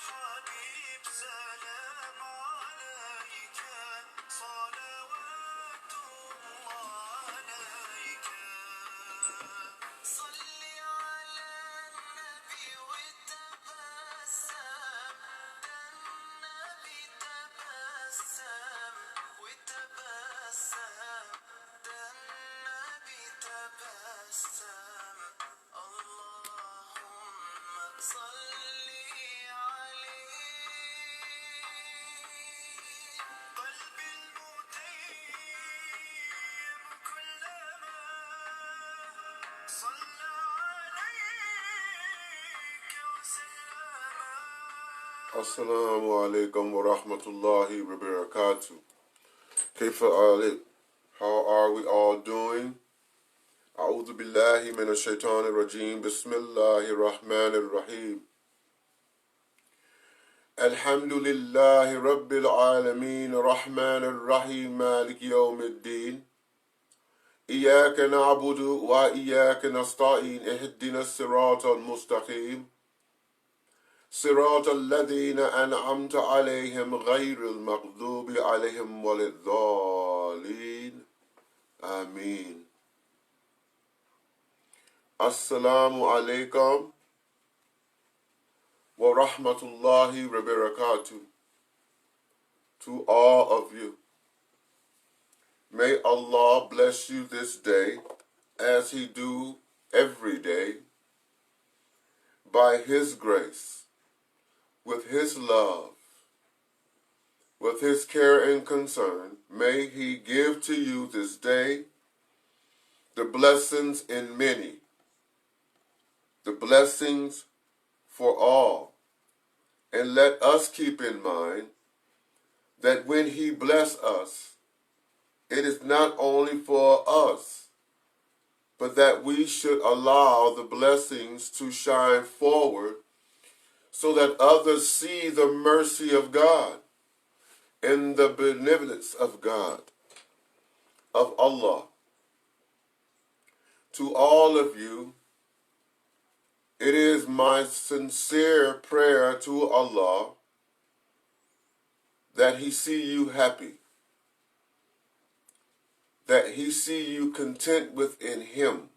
حبيب سلام عليك صلوات الله عليك صل على النبي وتبسم ده النبي تبسم وتبسم ده النبي تبسم اللهم صل عليه قلبي المتيم كلما صلى عليك وسلم السلام عليكم ورحمة الله وبركاته. كيف عليك? How are we all doing? أعوذ بالله من الشيطان الرجيم. بسم الله الرحمن الرحيم. الحمد لله رب العالمين الرحمن الرحيم مالك يوم الدين. إياك نعبد وإياك نستعين اهدنا الصراط المستقيم صراط الذين أنعمت عليهم غير المغضوب عليهم ولا الضالين آمين. Assalamu alaikum wa rahmatullahi wa barakatuh to all of you. May Allah bless you this day as He do every day by His grace, with His love, with His care and concern. May He give to you this day the blessings in many, the blessings for all. And let us keep in mind that when He bless us, it is not only for us, but that we should allow the blessings to shine forward so that others see the mercy of God and the benevolence of God, of Allah. To all of you, it is my sincere prayer to Allah that He see you happy, that He see you content within Him,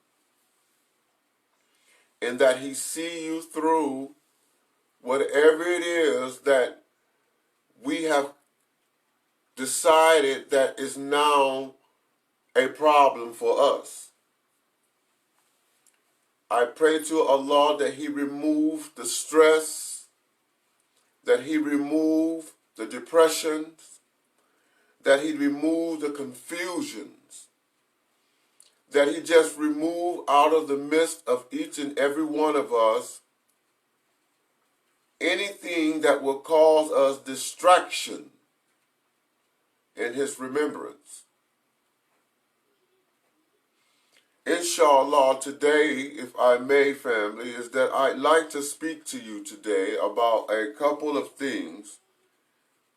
and that He see you through whatever it is that we have decided that is now a problem for us. I pray to Allah that He remove the stress, that He remove the depressions, that He remove the confusions, that He just remove out of the midst of each and every one of us anything that will cause us distraction in His remembrance. Inshallah, today, if I may, family, is that I'd like to speak to you today about a couple of things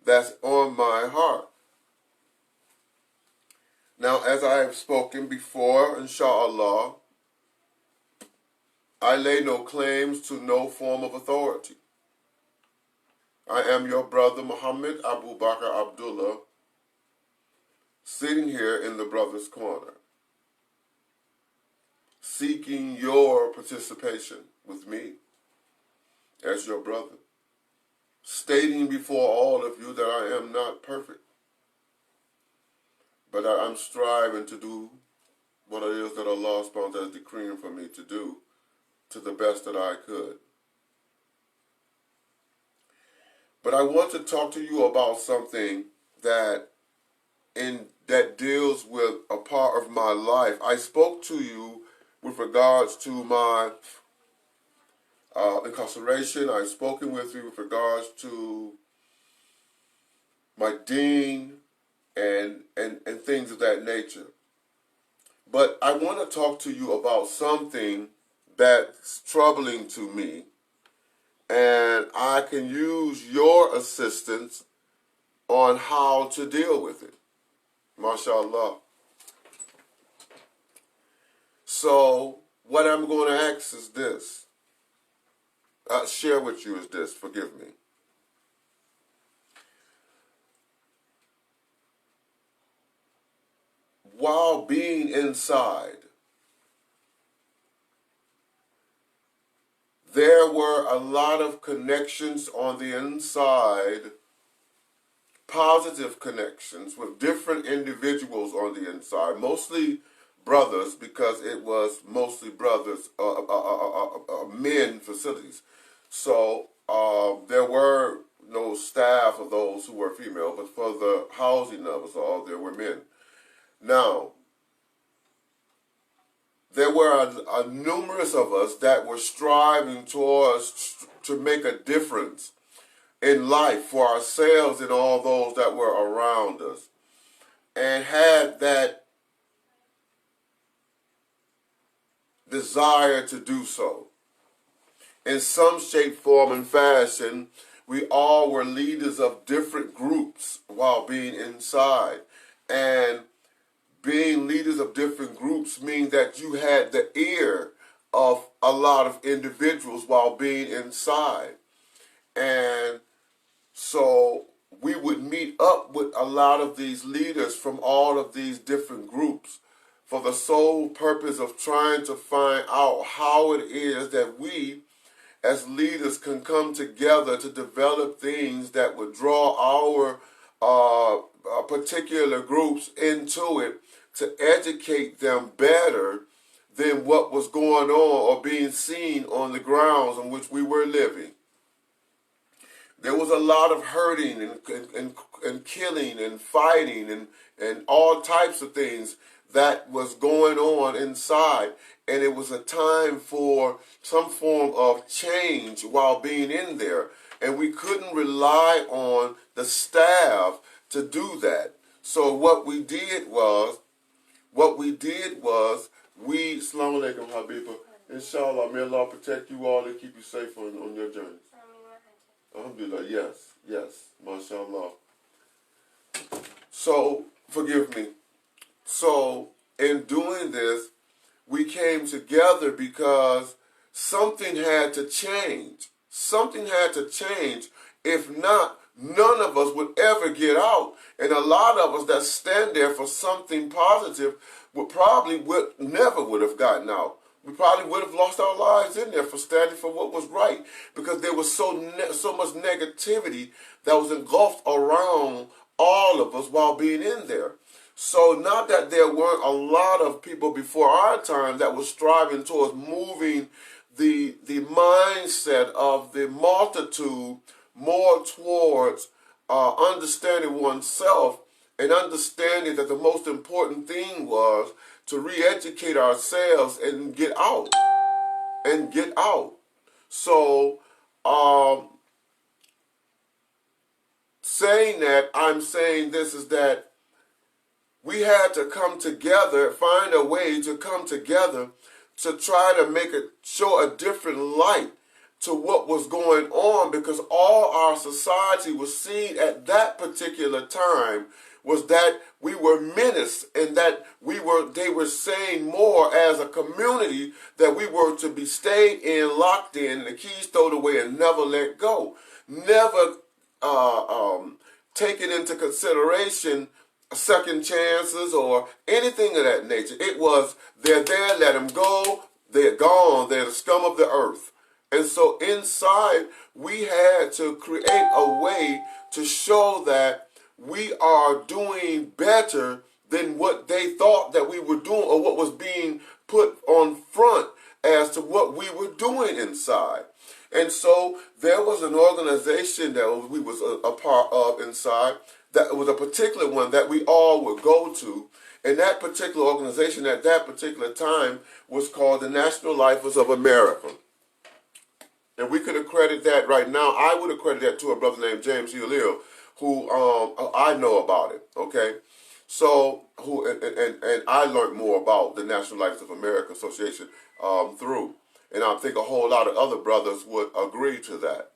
that's on my heart. Now, as I have spoken before, inshallah, I lay no claims to no form of authority. I am your brother Muhammad Abu Bakr Abdullah, sitting here in the Brrothers Corner, seeking your participation with me as your brother, stating before all of you that I am not perfect, but I'm striving to do what it is that Allah subhanahu wa ta'ala is decreeing for me to do to the best that I could. But I want to talk to you about something that deals with a part of my life. I spoke to you with regards to my incarceration. I've spoken with you with regards to my dean and things of that nature. But I want to talk to you about something that's troubling to me, and I can use your assistance on how to deal with it. MashaAllah. So what I'm going to ask is this. Share with you is this. Forgive me. while being inside, there were a lot of connections on the inside, positive connections with different individuals on the inside, mostly brothers, because it was mostly brothers, men facilities. So there were no staff of those who were female, but for the housing of us all, there were men. Now, there were a numerous of us that were striving towards to make a difference in life for ourselves and all those that were around us, and had that desire to do so. In some shape, form, and fashion, we all were leaders of different groups while being inside. And being leaders of different groups means that you had the ear of a lot of individuals while being inside. And so we would meet up with a lot of these leaders from all of these different groups for the sole purpose of trying to find out how it is that we as leaders can come together to develop things that would draw our particular groups into it, to educate them better than what was going on or being seen on the grounds on which we were living. There was a lot of hurting and killing and fighting and all types of things that was going on inside. And it was a time for some form of change while being in there. And we couldn't rely on the staff to do that. So what we did was, we, Assalamu alaikum, Habiba, inshallah, may Allah protect you all and keep you safe on your journey. Alhamdulillah, yes, mashallah. So, forgive me. So, in doing this, we came together because something had to change. Something had to change. If not, none of us would ever get out. And a lot of us that stand there for something positive never would have gotten out. We probably would have lost our lives in there for standing for what was right, because there was so much negativity that was engulfed around all of us while being in there. So not that there weren't a lot of people before our time that were striving towards moving the mindset of the multitude more towards understanding oneself and understanding that the most important thing was to re-educate ourselves and get out. So, saying that, I'm saying this is that we had to come together, find a way to come together to try to show a different light to what was going on, because all our society was seen at that particular time was that we were menaced, and that they were saying more as a community that we were to be stayed in, locked in, and the keys thrown away and never let go. Never taking into consideration second chances or anything of that nature. It was, they're there, let them go, they're gone, they're the scum of the earth. And so inside, we had to create a way to show that we are doing better than what they thought that we were doing, or what was being put on front as to what we were doing inside. And so there was an organization that we was a part of inside, that was a particular one that we all would go to. And that particular organization at that particular time was called the National Lifers of America. And we could accredit that right now. I would accredit that to a brother named James Hill, who I know about it, okay? So, and I learned more about the National Lifers of America Association through. And I think a whole lot of other brothers would agree to that.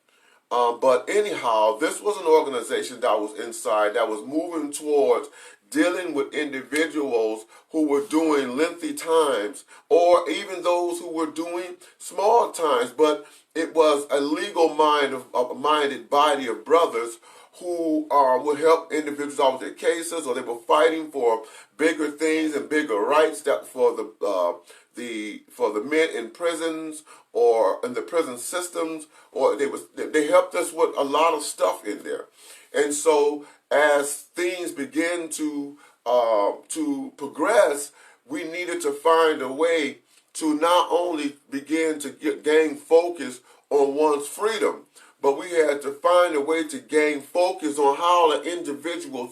But anyhow, this was an organization that was inside, that was moving towards dealing with individuals who were doing lengthy times, or even those who were doing small times. But it was a legal minded body of brothers who would help individuals out with their cases, or they were fighting for bigger things and bigger rights that for the men in prisons or in the prison systems, or they helped us with a lot of stuff in there. And so as things begin to progress, we needed to find a way to not only begin to gain focus on one's freedom, but we had to find a way to gain focus on how an individual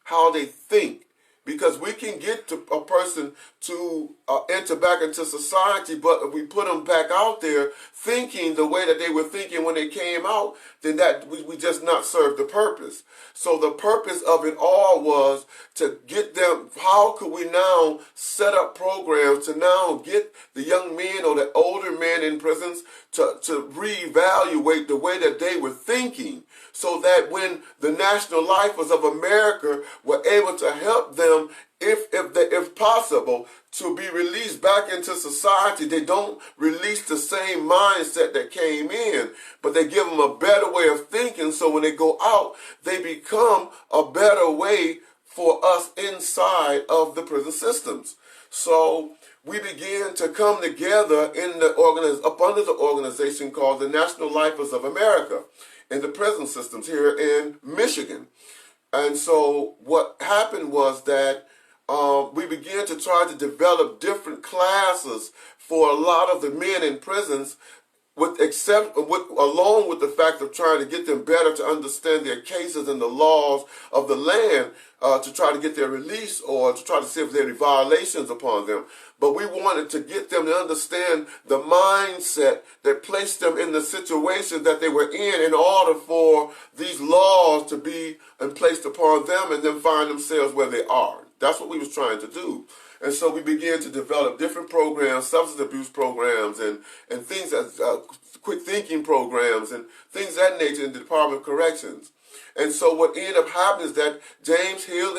how they think. Because we can get to a person to enter back into society, but if we put them back out there thinking the way that they were thinking when they came out, then that we just not serve the purpose. So the purpose of it all was to get them, how could we now set up programs to now get the young men or the older men in prisons to reevaluate the way that they were thinking, so that when the National Lifers of America were able to help them, if possible, to be released back into society, they don't release the same mindset that came in, but they give them a better way of thinking, so when they go out, they become a better way for us inside of the prison systems. So we began to come together in up under the organization called the National Lifers of America in the prison systems here in Michigan. And so what happened was that we began to try to develop different classes for a lot of the men in prisons, along with the fact of trying to get them better to understand their cases and the laws of the land, to try to get their release, or to try to see if there are any violations upon them. But we wanted to get them to understand the mindset that placed them in the situation that they were in order for these laws to be placed upon them, and then find themselves where they are. That's what we was trying to do. And so we began to develop different programs, substance abuse programs, and things as quick thinking programs, and things of that nature in the Department of Corrections. And so what ended up happening is that James Hill,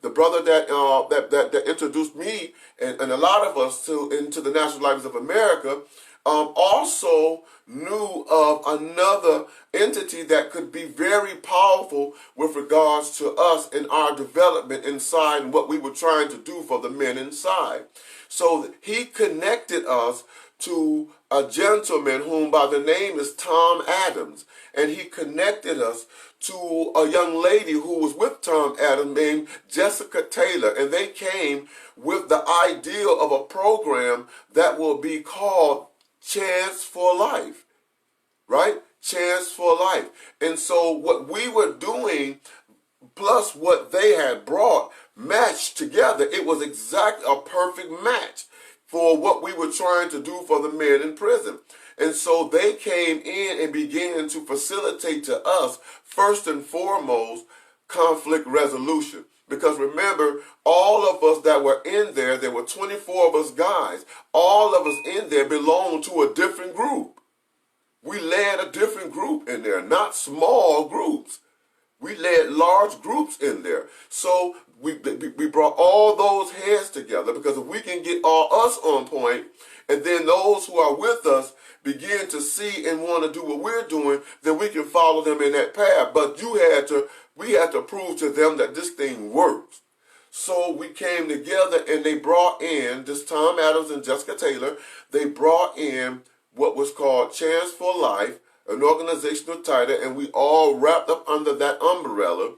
the brother that introduced me and a lot of us into the National Libraries of America, also knew of another entity that could be very powerful with regards to us in our development inside and what we were trying to do for the men inside. So he connected us to a gentleman whom by the name is Tom Adams, and he connected us to a young lady who was with Tom Adams named Jessica Taylor, and they came with the idea of a program that will be called Chance for Life, right? Chance for Life. And so what we were doing plus what they had brought matched together. It was exactly a perfect match for what we were trying to do for the men in prison. And so they came in and began to facilitate to us, first and foremost, conflict resolution. Because remember, all of us that were in there were 24 of us guys. All of us in there belonged to a different group. We led a different group in there, not small groups. We led large groups in there. So we brought all those heads together, because if we can get all us on point, and then those who are with us begin to see and want to do what we're doing, then we can follow them in that path. But we had to prove to them that this thing works. So we came together, and they brought in, this Tom Adams and Jessica Taylor, they brought in what was called Chance for Life, an organizational title, and we all wrapped up under that umbrella,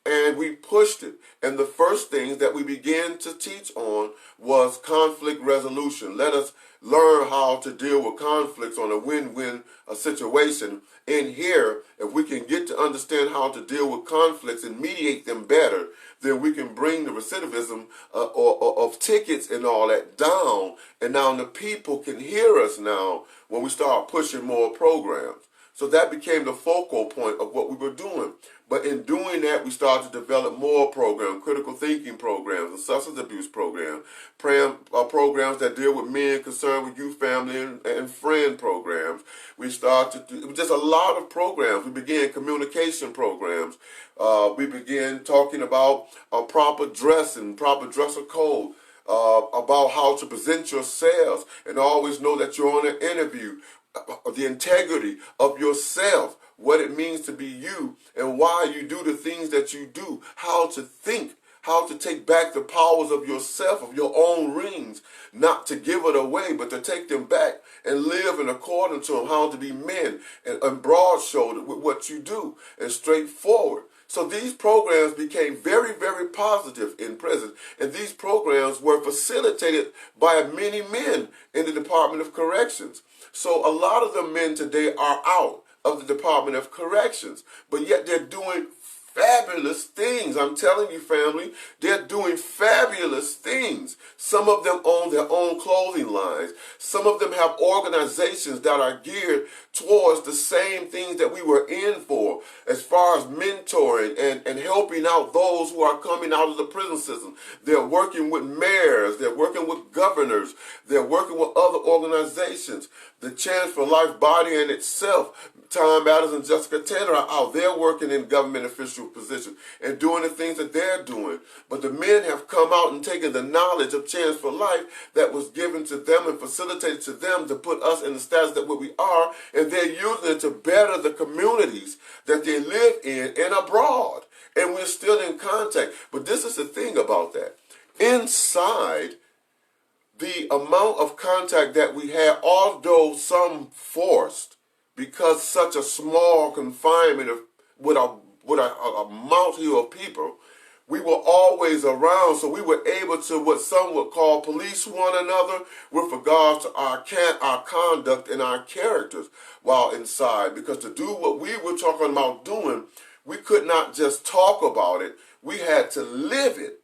and we pushed it. And the first things that we began to teach on was conflict resolution. Let us learn how to deal with conflicts on a win-win situation. In here, if we can get to understand how to deal with conflicts and mediate them better, then we can bring the recidivism of tickets and all that down. And now the people can hear us now when we start pushing more programs. So that became the focal point of what we were doing. But in doing that, we started to develop more programs, critical thinking programs, and substance abuse programs, programs that deal with men concerned with youth, family, and friend programs. We started to do just a lot of programs. We began communication programs. We began talking about proper dressing, proper dresser code, about how to present yourselves, and always know that you're on an interview. the integrity of yourself, what it means to be you, and why you do the things that you do, how to think, how to take back the powers of yourself, of your own rings, not to give it away, but to take them back and live in accordance to them, how to be men and broad-shouldered with what you do and straightforward. So these programs became very, very positive in prison, and these programs were facilitated by many men in the Department of Corrections. So a lot of the men today are out of the Department of Corrections, but yet they're doing fabulous things. I'm telling you, family, they're doing fabulous things. Some of them own their own clothing lines. Some of them have organizations that are geared towards the same things that we were in for, as far as mentoring and helping out those who are coming out of the prison system. They're working with mayors. They're working with governors. They're working with other organizations. The Chance for Life body in itself, Tom Adams and Jessica Taylor are out. They're working in government official positions and doing the things that they're doing. But the men have come out and taken the knowledge of Chance for Life that was given to them and facilitated to them to put us in the status that we are, and they're using it to better the communities that they live in and abroad. And we're still in contact. But this is the thing about that. Inside, the amount of contact that we had, although some forced, because such a small confinement of with a multitude of people, we were always around, so we were able to, what some would call, police one another with regards to our conduct and our characters while inside. Because to do what we were talking about doing, we could not just talk about it. We had to live it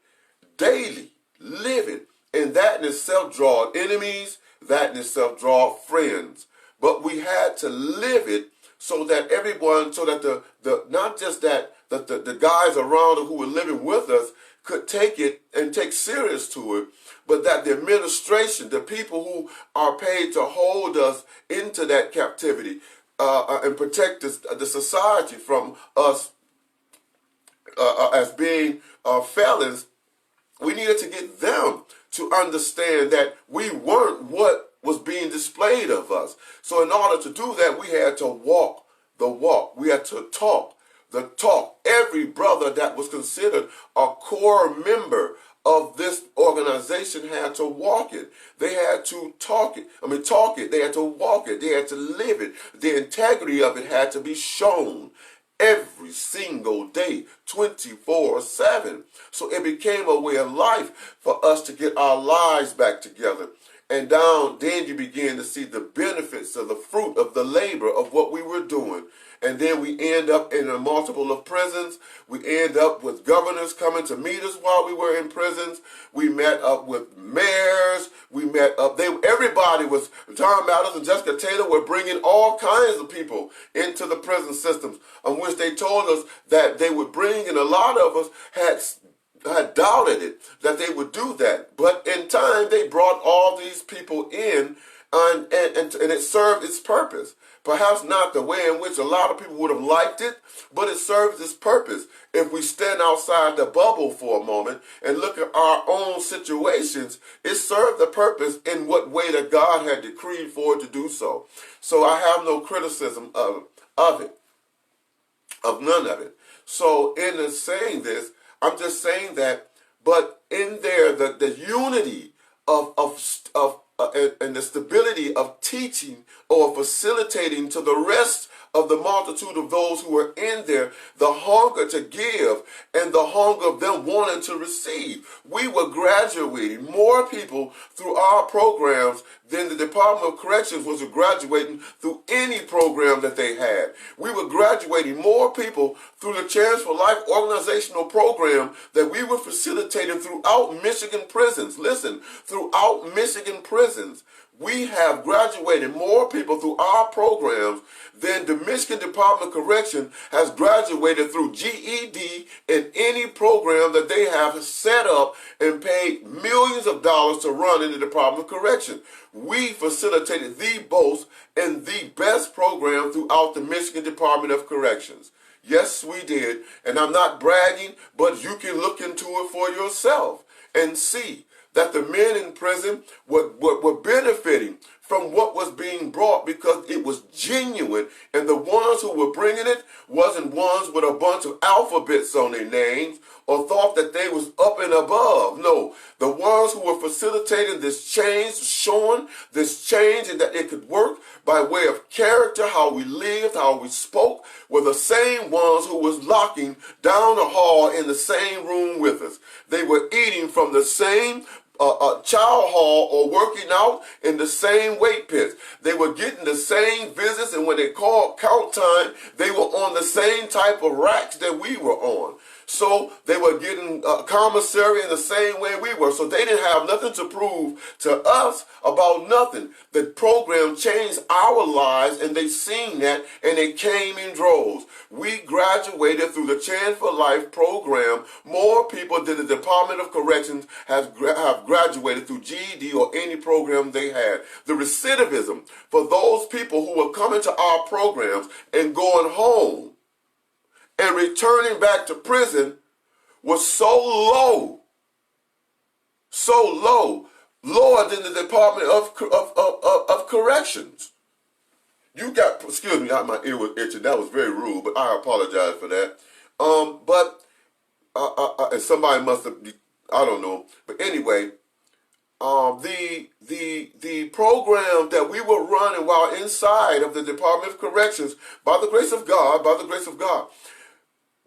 daily, live it. And that in itself drawed enemies, that in itself drawed friends. But we had to live it so that everyone, so that the not just that the guys around who were living with us could take it and take serious to it, but that the administration, the people who are paid to hold us into that captivity and protect the society from us as being felons, we needed to get them to understand that we weren't what was being displayed of us. So in order to do that, we had to walk the walk. We had to talk the talk. Every brother that was considered a core member of this organization had to walk it. They had to talk it. Talk it. They had to walk it. They had to live it. The integrity of it had to be shown every single day, 24/7. So it became a way of life for us to get our lives back together. And then you begin to see the benefits of the fruit of the labor of what we were doing. And then we end up in a multiple of prisons. We end up with governors coming to meet us while we were in prisons. We met up with mayors. We met up. Everybody was, Tom Adams and Jessica Taylor were bringing all kinds of people into the prison systems, on which they told us that they would bring, and a lot of us had doubted it, that they would do that. But in time, they brought all these people in, and it served its purpose. Perhaps not the way in which a lot of people would have liked it, but it serves its purpose. If we stand outside the bubble for a moment and look at our own situations, it served the purpose in what way that God had decreed for it to do so. So I have no criticism of it, of none of it. So in saying this, I'm just saying that, but in there, the unity and the stability of teaching or facilitating to the rest of the multitude of those who were in there, the hunger to give and the hunger of them wanting to receive. We were graduating more people through our programs than the Department of Corrections was graduating through any program that they had. We were graduating more people through the Chance for Life organizational program that we were facilitating throughout Michigan prisons. Listen, throughout Michigan prisons. We have graduated more people through our programs than the Michigan Department of Correction has graduated through GED and any program that they have set up and paid millions of dollars to run in the Department of Correction. We facilitated the most and the best program throughout the Michigan Department of Corrections. Yes, we did. And I'm not bragging, but you can look into it for yourself and see that the men in prison were benefiting from what was being brought because it was genuine. And the ones who were bringing it wasn't ones with a bunch of alphabets on their names or thought that they was up and above. No, the ones who were facilitating this change, showing this change and that it could work by way of character, how we lived, how we spoke, were the same ones who was locking down the hall in the same room with us. They were eating from the same child hall or working out in the same weight pits. They were getting the same visits, and when they called count time, they were on the same type of racks that we were on. So they were getting commissary in the same way we were. So they didn't have nothing to prove to us about nothing. The program changed our lives, and they seen that, and they came in droves. We graduated through the Change for Life program. More people than the Department of Corrections have graduated through GED or any program they had. The recidivism for those people who were coming to our programs and going home and returning back to prison was so low, lower than the Department of Corrections. You got, excuse me, my ear was itching. That was very rude, but I apologize for that. And somebody must have, I don't know. But anyway, the program that we were running while inside of the Department of Corrections, by the grace of God,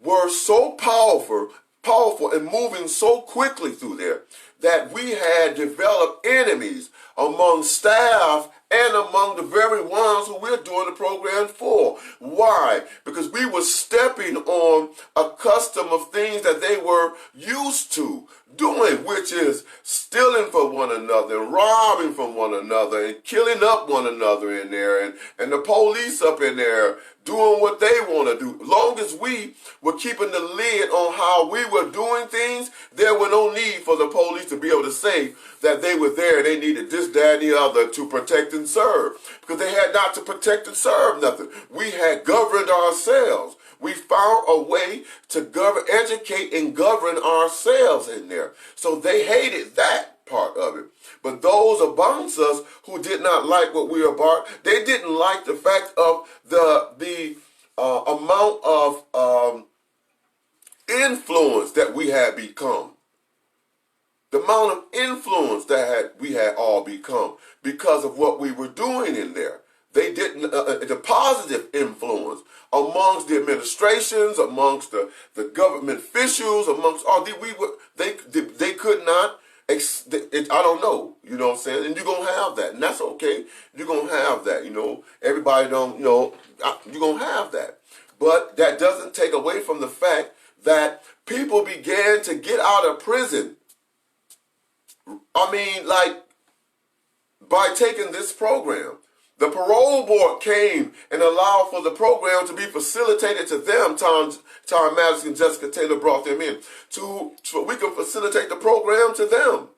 were so powerful and moving so quickly through there that we had developed enemies among staff and among the very ones who we're doing the program for. Why? Because we were stepping on a custom of things that they were used to doing, which is stealing from one another and robbing from one another and killing up one another in there, and the police up in there doing what they want to do. Long as we were keeping the lid on how we were doing things, there was no need for the police to be able to say that they were there, they needed this, that, and the other to protect and serve. Because they had not to protect and serve nothing. We had governed ourselves. We found a way to govern, educate, and govern ourselves in there. So they hated that part of it. But those amongst us who did not like what we were about, they didn't like the fact of the amount of influence that we had become. The amount of influence that we had all become because of what we were doing in there. They didn't, the positive influence amongst the administrations, amongst the government officials, amongst all, they could not, I don't know, you know what I'm saying? And you're going to have that, and that's okay. You're going to have that, you know. Everybody don't, you know, you're going to have that. But that doesn't take away from the fact that people began to get out of prison. I mean, like, by taking this program. The parole board came and allowed for the program to be facilitated to them. Tom Madison and Jessica Taylor brought them in so we can facilitate the program to them.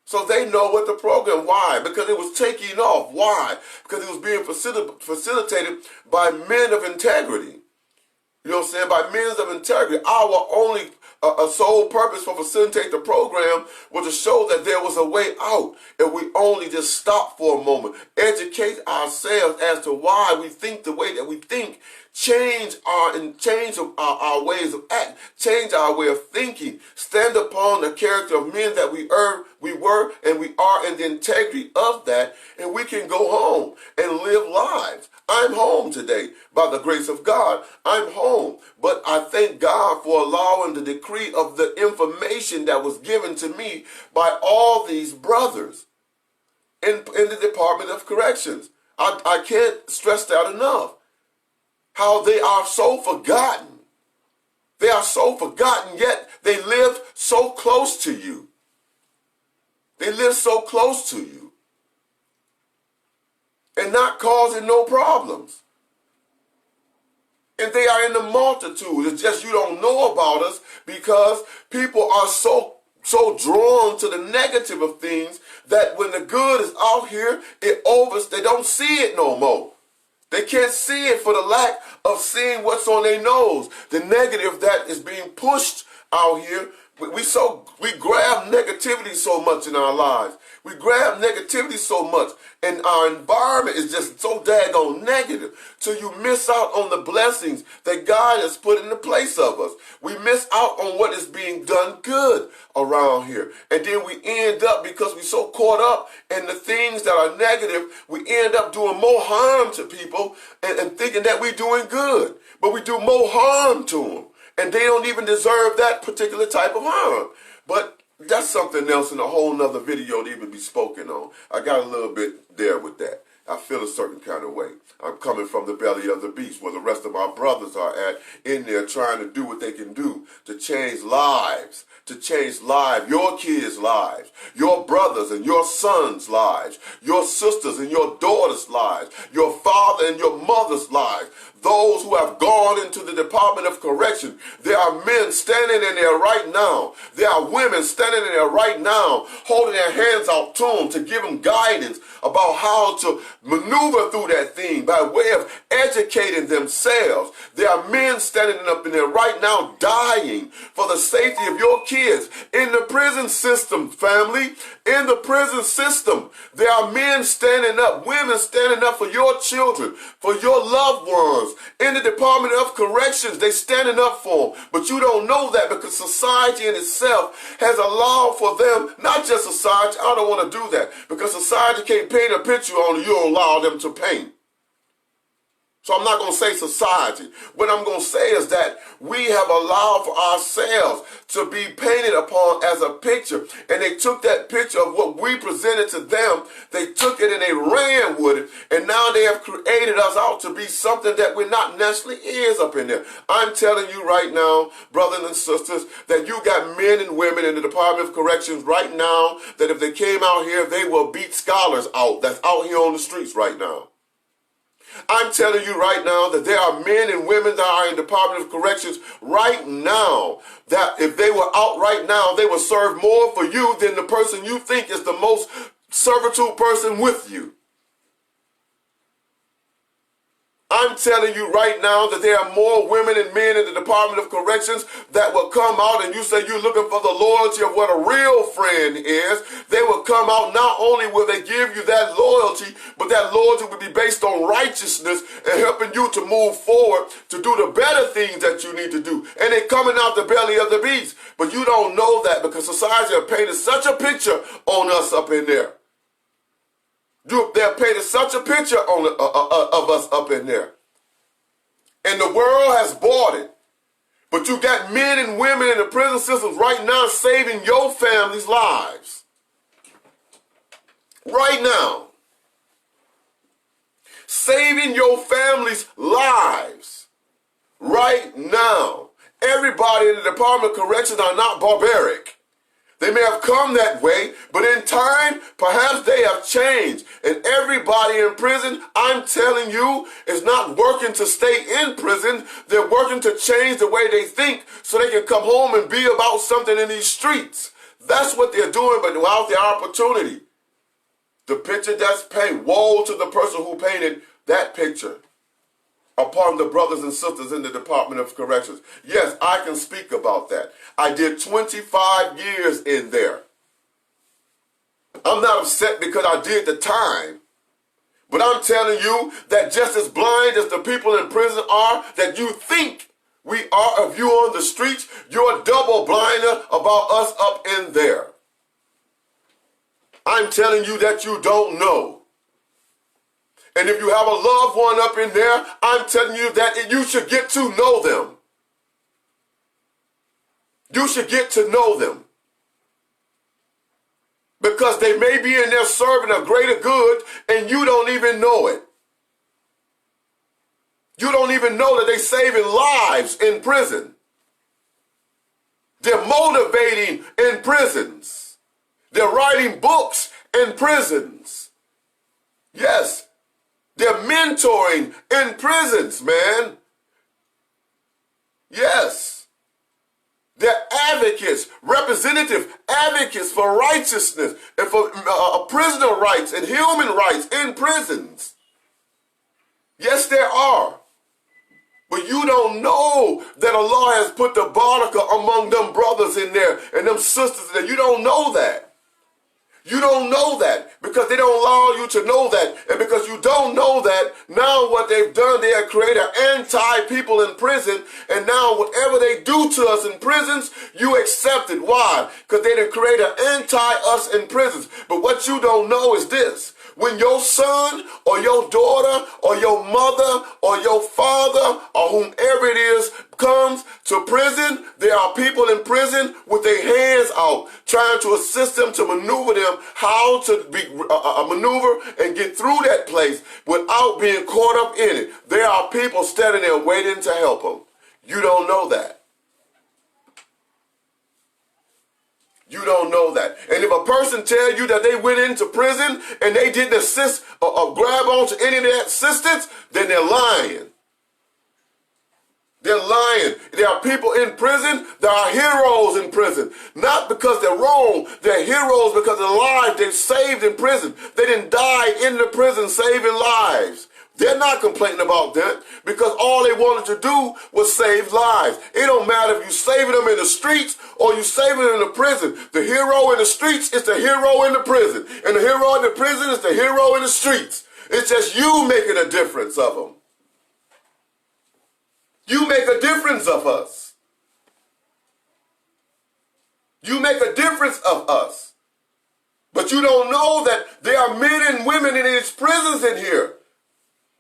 So they know what the program, why? Because it was taking off. Why? Because it was being facilitated by men of integrity. You know what I'm saying? By men of integrity. Our only sole purpose for facilitating the program was to show that there was a way out. And we only just stop for a moment, educate ourselves as to why we think the way that we think, change our ways of act, change our way of thinking, stand upon the character of men that we were and we are in the integrity of that, and we can go home and live lives. I'm home today. By the grace of God, I'm home. But I thank God for allowing the decree of the information that was given to me by all these brothers in the Department of Corrections. I can't stress that enough. How they are so forgotten. They are so forgotten, yet they live so close to you. They live so close to you. And not causing no problems. And they are in the multitude. It's just you don't know about us because people are so drawn to the negative of things that when the good is out here, they don't see it no more. They can't see it for the lack of seeing what's on their nose. The negative that is being pushed out here. We grab negativity so much in our lives. We grab negativity so much, and our environment is just so daggone negative, till you miss out on the blessings that God has put in the place of us. We miss out on what is being done good around here. And then we end up, because we're so caught up in the things that are negative, we end up doing more harm to people and thinking that we're doing good. But we do more harm to them. And they don't even deserve that particular type of harm. But that's something else in a whole nother video to even be spoken on. I got a little bit there with that. I feel a certain kind of way. I'm coming from the belly of the beast, where the rest of my brothers are at, in there trying to do what they can do to change lives, your kids' lives, your brothers and your sons' lives, your sisters and your daughters' lives, your father and your mother's lives. Those who have gone into the Department of Correction, there are men standing in there right now. There are women standing in there right now, holding their hands out to them to give them guidance about how to maneuver through that thing by way of educating themselves. There are men standing up in there right now dying for the safety of your kids. In the prison system, family, in the prison system, there are men standing up, women standing up for your children, for your loved ones. In the Department of Corrections, they standing up for them. But you don't know that, because society in itself has allowed for them, not just society, I don't want to do that, because society can't paint a picture on you, you allow them to paint. So I'm not going to say society. What I'm going to say is that we have allowed for ourselves to be painted upon as a picture. And they took that picture of what we presented to them, they took it and they ran with it. And now they have created us out to be something that we're not necessarily is up in there. I'm telling you right now, brothers and sisters, that you got men and women in the Department of Corrections right now that if they came out here, they will beat scholars out that's out here on the streets right now. I'm telling you right now that there are men and women that are in the Department of Corrections right now that if they were out right now, they would serve more for you than the person you think is the most servitude person with you. I'm telling you right now that there are more women and men in the Department of Corrections that will come out, and you say you're looking for the loyalty of what a real friend is. They will come out, not only will they give you that loyalty, but that loyalty will be based on righteousness and helping you to move forward to do the better things that you need to do. And they're coming out the belly of the beast. But you don't know that because society has painted such a picture on us up in there. They're painted such a picture of us up in there. And the world has bought it. But you got men and women in the prison systems right now saving your family's lives. Right now. Saving your family's lives. Right now. Everybody in the Department of Corrections are not barbaric. They may have come that way, but in time, perhaps they have changed. And everybody in prison, I'm telling you, is not working to stay in prison. They're working to change the way they think so they can come home and be about something in these streets. That's what they're doing, but without the opportunity. The picture that's painted, woe to the person who painted that picture upon the brothers and sisters in the Department of Corrections. Yes, I can speak about that. I did 25 years in there. I'm not upset because I did the time. But I'm telling you that just as blind as the people in prison are, that you think we are of you on the streets, you're double blinder about us up in there. I'm telling you that you don't know. And if you have a loved one up in there, I'm telling you that you should get to know them. You should get to know them. Because they may be in there serving a greater good and you don't even know it. You don't even know that they're saving lives in prison. They're motivating in prisons. They're writing books in prisons. Yes. They're mentoring in prisons, man. Yes. They're advocates, representative advocates for righteousness and for prisoner rights and human rights in prisons. Yes, there are. But you don't know that Allah has put the barakah among them brothers in there and them sisters in there. You don't know that. You don't know that because they don't allow you to know that. And because you don't know that, now what they've done, they have created anti-people in prison. And now whatever they do to us in prisons, you accept it. Why? Because they done created anti-us in prisons. But what you don't know is this. When your son or your daughter or your mother or your father or whomever it is comes to prison, there are people in prison with their hands out trying to assist them to maneuver them how to maneuver and get through that place without being caught up in it. There are people standing there waiting to help them. You don't know that. You don't know that. And if a person tell you that they went into prison and they didn't assist or grab onto any of that assistance, then they're lying. They're lying. There are people in prison. There are heroes in prison. Not because they're wrong. They're heroes because of the lives they've saved in prison. They didn't die in the prison saving lives. They're not complaining about that because all they wanted to do was save lives. It don't matter if you're saving them in the streets or you saving them in the prison. The hero in the streets is the hero in the prison. And the hero in the prison is the hero in the streets. It's just you making a difference of them. You make a difference of us. You make a difference of us. But you don't know that there are men and women in these prisons in here.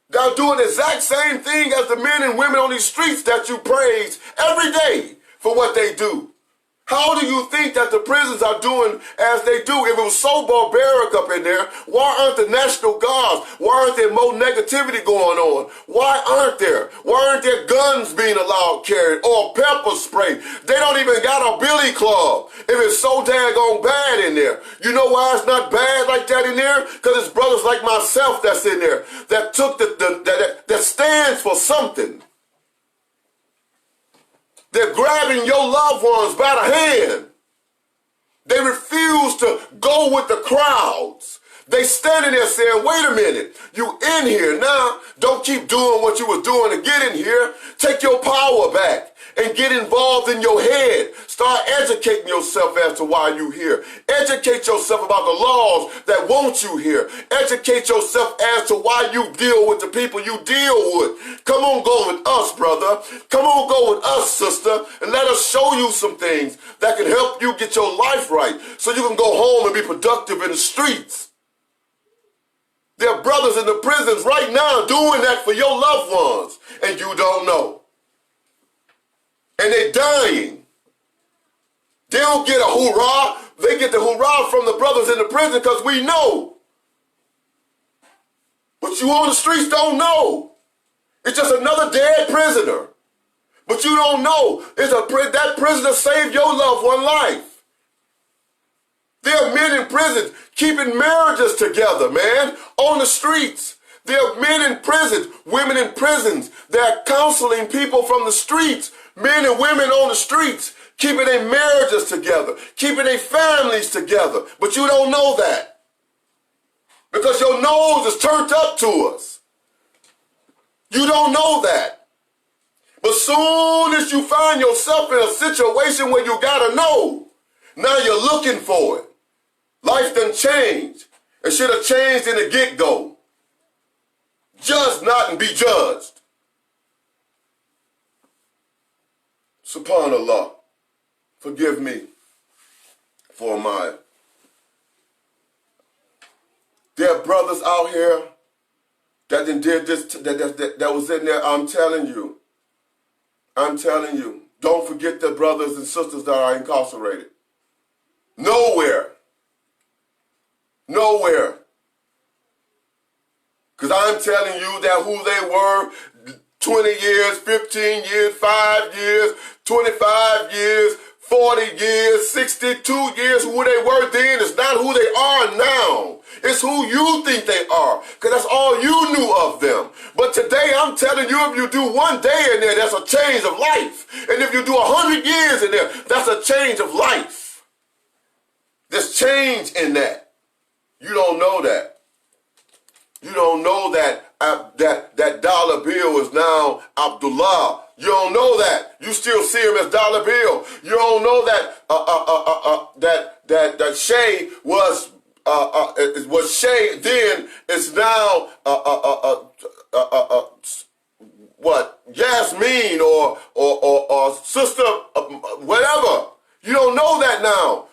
They're doing the exact same thing as the men and women on these streets that you praise every day for what they do. How do you think that the prisons are doing as they do? If it was so barbaric up in there, why aren't the National Guards? Why aren't there more negativity going on? Why aren't there? Why aren't there guns being allowed carried or pepper spray? They don't even got a billy club if it's so daggone bad in there. You know why it's not bad like that in there? Because it's brothers like myself that's in there that took that stands for something. They're grabbing your loved ones by the hand. They refuse to go with the crowds. They standing there saying, wait a minute, you in here now. Don't keep doing what you was doing to get in here. Take your power back and get involved in your head. Start educating yourself as to why you here. Educate yourself about the laws that want you here. Educate yourself as to why you deal with the people you deal with. Come on, go with us, brother. Come on, go with us, sister, and let us show you some things that can help you get your life right so you can go home and be productive in the streets. There are brothers in the prisons right now doing that for your loved ones, and you don't know. And they're dying. They don't get a hoorah. They get the hoorah from the brothers in the prison because we know. But you on the streets don't know. It's just another dead prisoner. But you don't know. That prisoner saved your loved one life. There are men in prison keeping marriages together, man, on the streets. There are men in prison, women in prisons. They're counseling people from the streets, men and women on the streets, keeping their marriages together, keeping their families together. But you don't know that because your nose is turned up to us. You don't know that. But soon as you find yourself in a situation where you gotta know, now you're looking for it. Life done changed. It should have changed in the get-go. Judge not and be judged. SubhanAllah, forgive me for my. There are brothers out here that did this, that was in there. I'm telling you. Don't forget the brothers and sisters that are incarcerated. Nowhere. Because I'm telling you that who they were 20 years, 15 years, 5 years, 25 years, 40 years, 62 years, who they were then is not who they are now. It's who you think they are, because that's all you knew of them. But today I'm telling you, if you do one day in there, that's a change of life. And if you do 100 years in there, that's a change of life. There's change in that. You don't know that. You don't know that that dollar bill is now Abdullah. You don't know that. You still see him as dollar bill. You don't know that that Shay was was Shay then is now what, Yasmin or sister whatever. You don't know that now.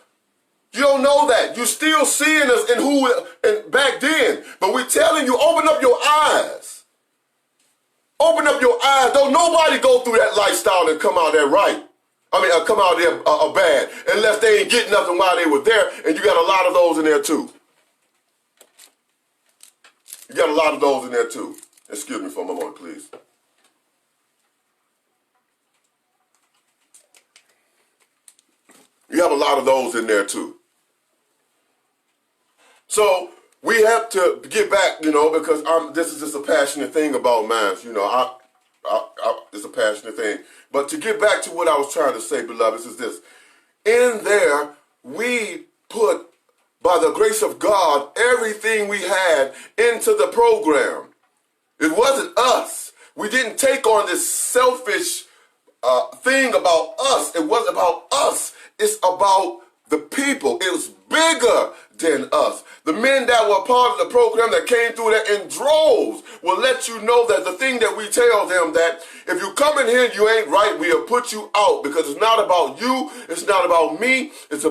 You don't know that. You still seeing us in who and back then. But we're telling you, open up your eyes. Open up your eyes. Don't nobody go through that lifestyle and come out there right. Come out there bad, unless they ain't getting nothing while they were there, and you got a lot of those in there too. You got a lot of those in there too. Excuse me for a moment, please. You have a lot of those in there too. So we have to get back, because this is just a passionate thing about mine. It's a passionate thing. But to get back to what I was trying to say, beloveds, is this. In there, we put, by the grace of God, everything we had into the program. It wasn't us. We didn't take on this selfish thing about us. It wasn't about us. It's about the people. It was bigger than us. The men that were part of the program that came through there in droves will let you know that the thing that we tell them, that if you come in here and you ain't right, we'll put you out, because it's not about you, it's not about me, it's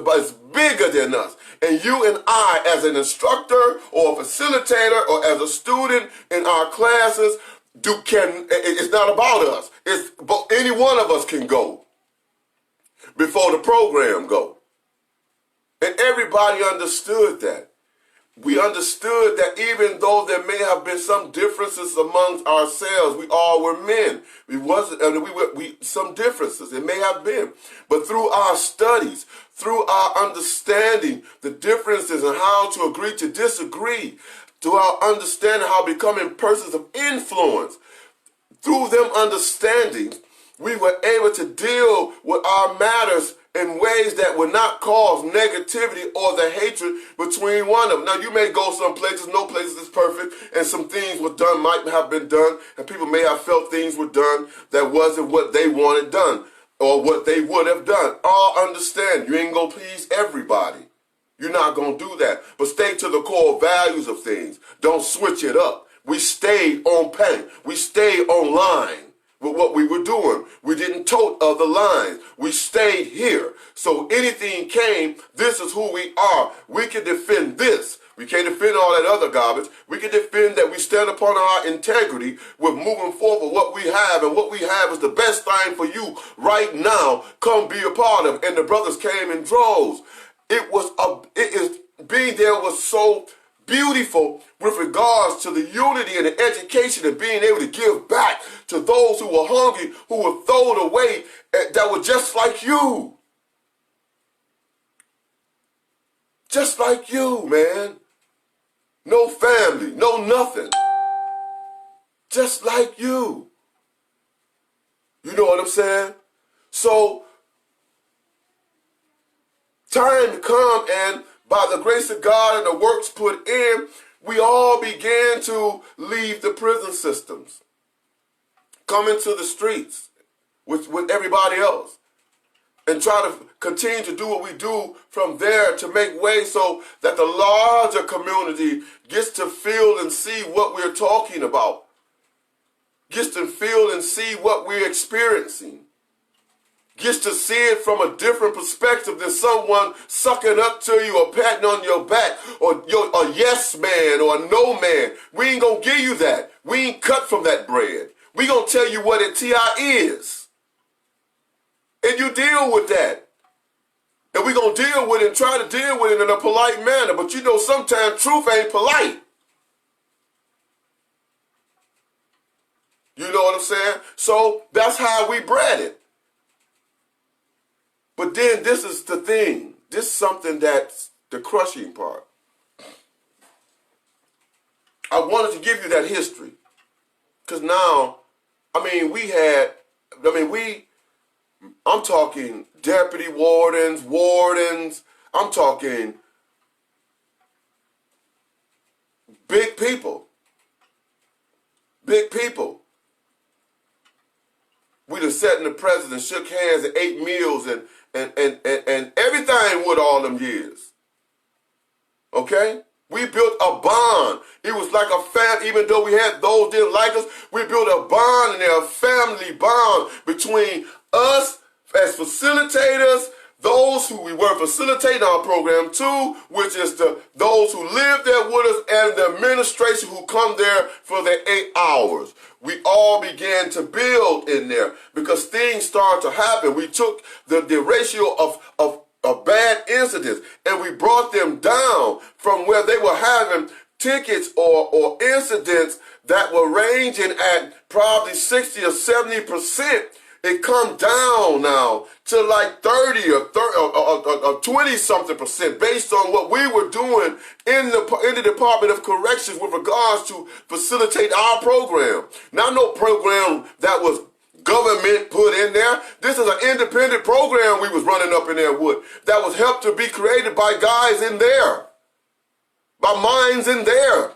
bigger than us. And you and I, as an instructor or a facilitator or as a student in our classes, it's not about us. Any one of us can go before the program go. And everybody understood that. We understood that even though there may have been some differences amongst ourselves, we all were men. Some differences, it may have been. But through our studies, through our understanding the differences and how to agree to disagree, through our understanding how becoming persons of influence, through them understanding, we were able to deal with our matters in ways that would not cause negativity or the hatred between one of them. Now, you may go some places, no places is perfect, and some things were done, might have been done, and people may have felt things were done that wasn't what they wanted done or what they would have done. All understand, you ain't gonna please everybody. You're not gonna do that. But stay to the core values of things. Don't switch it up. We stayed on paint. We stayed on line with what we were doing. We didn't tote other lines. We stayed here. So anything came, this is who we are. We can defend this. We can't defend all that other garbage. We can defend that we stand upon our integrity with moving forward what we have, and what we have is the best thing for you right now. Come be a part of. And the brothers came in droves. Being there was so beautiful with regards to the unity and the education and being able to give back to those who were hungry, who were thrown away, that were just like you. Just like you, man. No family, no nothing. Just like you. You know what I'm saying? So, time come, and by the grace of God and the works put in, we all began to leave the prison systems, come into the streets with everybody else, and try to continue to do what we do from there to make way so that the larger community gets to feel and see what we're talking about, gets to feel and see what we're experiencing, gets to see it from a different perspective than someone sucking up to you or patting on your back or a yes man or a no man. We ain't gonna give you that. We ain't cut from that bread. We gonna tell you what it is. And you deal with that. And we gonna deal with it and try to deal with it in a polite manner. But sometimes truth ain't polite. You know what I'm saying? So that's how we bred it. But then this is the thing. This is something that's the crushing part. I wanted to give you that history. Because now, I'm talking deputy wardens, I'm talking big people. Big people. We done sat in the presence and shook hands and ate meals and everything with all them years. Okay? We built a bond. It was like a family. Even though we had those that didn't like us, we built a bond, and there a family bond between us as facilitators, those who we were facilitating our program to, which is those who live there with us, and the administration who come there for their 8 hours. We all began to build in there because things started to happen. We took the ratio of bad incidents, and we brought them down from where they were having tickets or incidents that were ranging at probably 60 or 70%. It come down now to like 30 or 20 something percent based on what we were doing in the Department of Corrections with regards to facilitate our program. Not no program that was government put in there. This is an independent program we was running up in there with that was helped to be created by guys in there, by minds in there.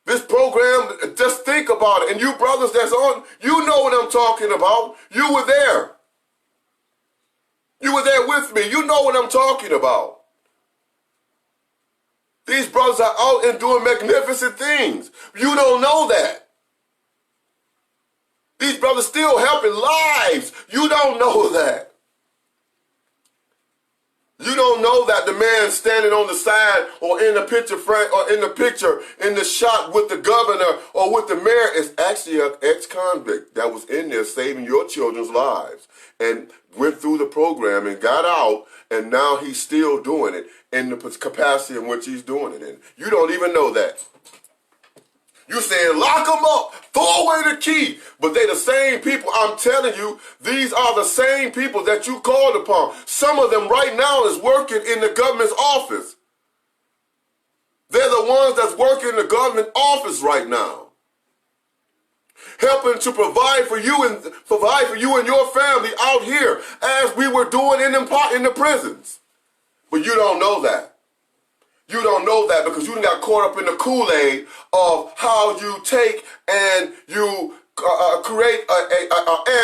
This program, just think about it. And you brothers that's on, you know what I'm talking about. You were there. You were there with me. You know what I'm talking about. These brothers are out and doing magnificent things. You don't know that. These brothers still helping lives. You don't know that. You don't know that the man standing on the side or in the picture front or in the shot with the governor or with the mayor is actually an ex-convict that was in there saving your children's lives and went through the program and got out, and now he's still doing it in the capacity in which he's doing it in. You don't even know that. You saying lock them up, throw away the key. But they the same people, I'm telling you, these are the same people that you called upon. Some of them right now is working in the government's office. They're the ones that's working in the government office right now. Helping to provide for you and your family out here as we were doing in the prisons. But you don't know that. You don't know that because you got caught up in the Kool-Aid of how you take and you create an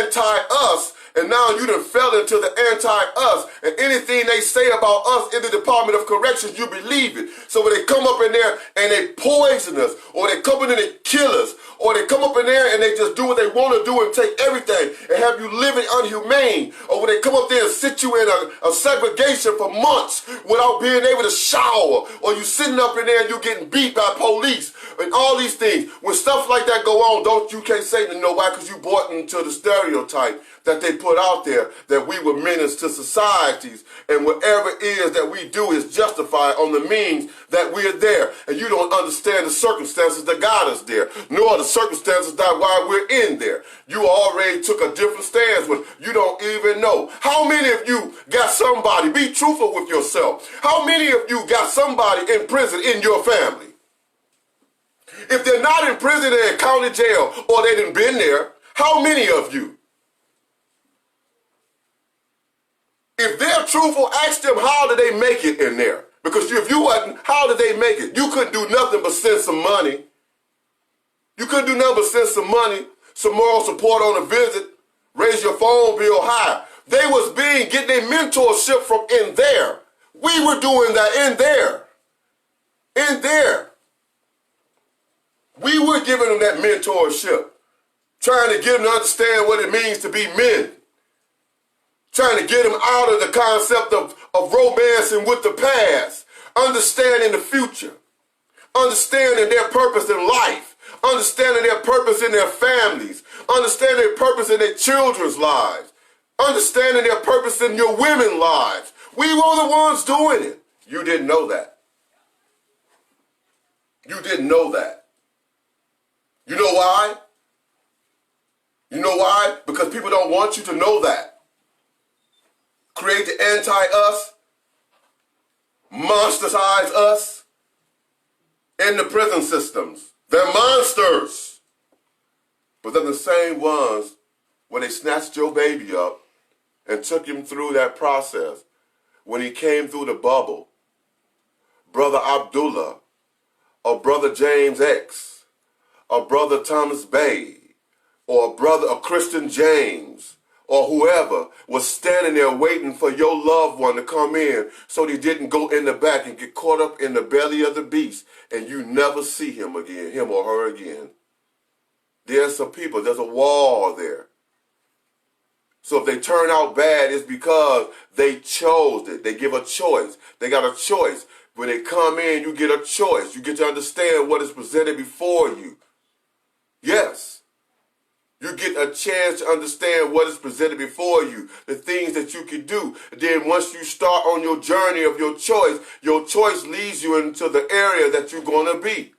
anti-us, and now you done fell into the anti-us, and anything they say about us in the Department of Corrections, you believe it. So when they come up in there and they poison us, or they come in and they kill us, or they come up in there and they just do what they want to do and take everything and have you living unhumane, or when they come up there and sit you in a segregation for months without being able to shower, or you sitting up in there and you getting beat by police, and all these things. When stuff like that go on, you can't say to nobody because you bought into the stereotype that they put out there that we were menace to societies, and whatever it is that we do is justified on the means that we're there, and you don't understand the circumstances that got us there, nor the circumstances that why we're in there. You already took a different stance with, you don't even know. How many of you got somebody, be truthful with yourself, how many of you got somebody in prison in your family? If they're not in prison, they're in county jail, or they done been there, how many of you? If they're truthful, ask them how did they make it in there? Because if you wasn't, how did they make it? You couldn't do nothing but send some money. You couldn't do nothing but send some money, some moral support on a visit, raise your phone bill high. They was getting their mentorship from in there. We were doing that in there. In there. We were giving them that mentorship, trying to get them to understand what it means to be men, trying to get them out of the concept of romancing with the past, understanding the future, understanding their purpose in life, understanding their purpose in their families, understanding their purpose in their children's lives, understanding their purpose in your women's lives. We were the ones doing it. You didn't know that. You didn't know that. You know why? You know why? Because people don't want you to know that. Create the anti-us, monstersize us in the prison systems. They're monsters. But they're the same ones when they snatched your baby up and took him through that process. When he came through the bubble, Brother Abdullah, or Brother James X, or Brother Thomas Bay, or a Christian James, or whoever was standing there waiting for your loved one to come in so they didn't go in the back and get caught up in the belly of the beast and you never see him again, him or her again. There's some people, there's a wall there. So if they turn out bad, it's because they chose it. They give a choice. They got a choice. When they come in, you get a choice. You get to understand what is presented before you. Yes. You get a chance to understand what is presented before you, the things that you can do. And then once you start on your journey of your choice leads you into the area that you're going to be.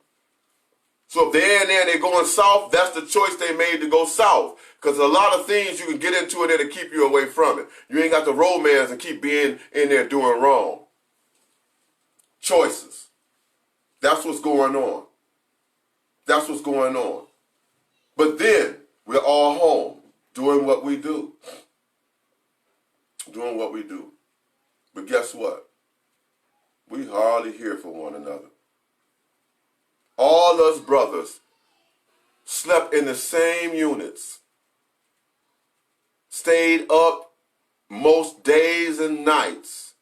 So if they're in there and they're going south, that's the choice they made to go south. Because a lot of things you can get into in there to keep you away from it. You ain't got the romance and keep being in there doing wrong. Choices. That's what's going on. That's what's going on. But then we're all home doing what we do. Doing what we do. But guess what? We hardly hear from one another. All us brothers slept in the same units. Stayed up most days and nights,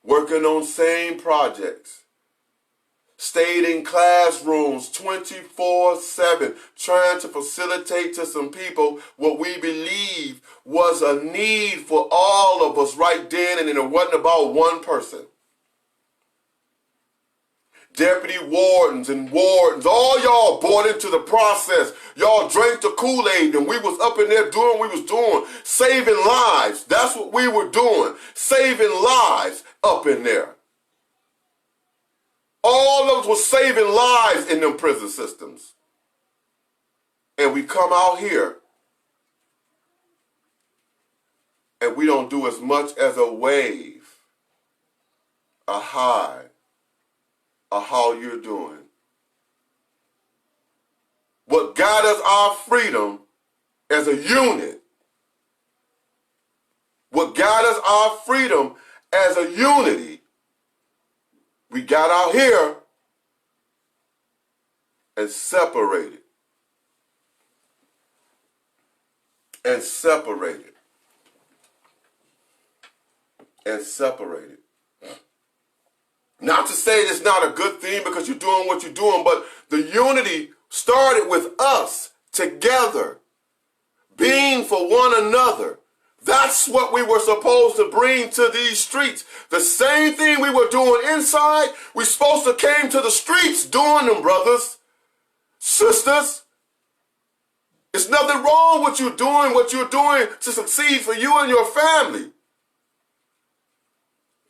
working on same projects. Stayed in classrooms 24/7, trying to facilitate to some people what we believe was a need for all of us right then, and it wasn't about one person. Deputy wardens and wardens, all y'all bought into the process. Y'all drank the Kool-Aid and we was up in there doing what we was doing, saving lives. That's what we were doing, saving lives up in there. All of us was saving lives in them prison systems. And we come out here and we don't do as much as a wave, a hi, or how you're doing. What got us our freedom as a unit, what got us our freedom as a unity, we got out here and separated. And separated. And separated. Not to say it's not a good thing because you're doing what you're doing, but the unity started with us together, being for one another. That's what we were supposed to bring to these streets. The same thing we were doing inside, we supposed to came to the streets doing them, brothers, sisters. There's nothing wrong with you doing what you're doing to succeed for you and your family.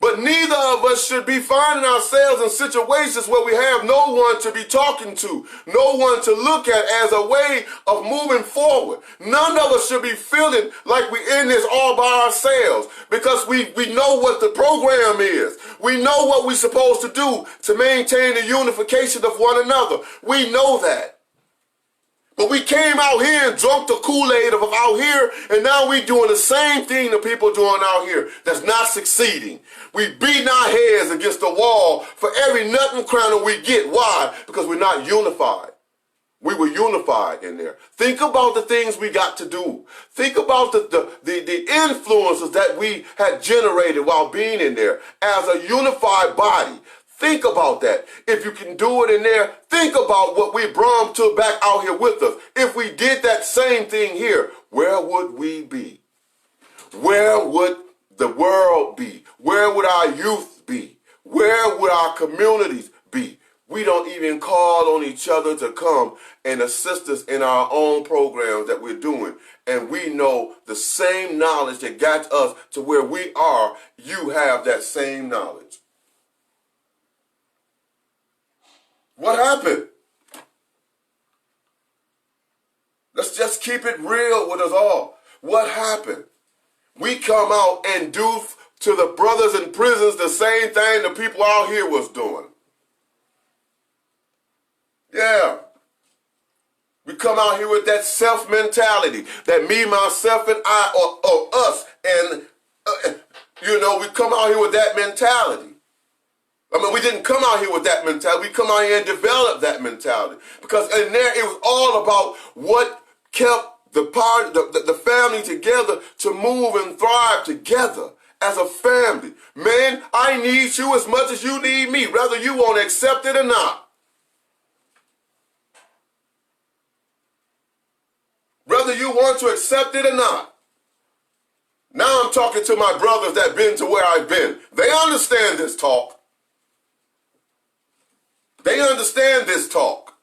But neither of us should be finding ourselves in situations where we have no one to be talking to, no one to look at as a way of moving forward. None of us should be feeling like we're in this all by ourselves because we know what the program is. We know what we're supposed to do to maintain the unification of one another. We know that. But we came out here and drunk the Kool-Aid of out here, and now we doing the same thing the people doing out here that's not succeeding. We beating our heads against the wall for every nut and crown we get. Why? Because we're not unified. We were unified in there. Think about the things we got to do. Think about the influences that we had generated while being in there as a unified body. Think about that. If you can do it in there, think about what we brought to back out here with us. If we did that same thing here, where would we be? Where would the world be? Where would our youth be? Where would our communities be? We don't even call on each other to come and assist us in our own programs that we're doing. And we know the same knowledge that got us to where we are, you have that same knowledge. What happened? Let's just keep it real with us all. What happened? We come out and do to the brothers in prisons the same thing the people out here was doing. Yeah. We come out here with that self mentality, that me, myself, and I, or us. And, we come out here with that mentality. We didn't come out here with that mentality. We come out here and develop that mentality. Because in there, it was all about what kept the family together to move and thrive together as a family. Man, I need you as much as you need me, whether you want to accept it or not. Whether you want to accept it or not. Now I'm talking to my brothers that been to where I've been. They understand this talk. They understand this talk.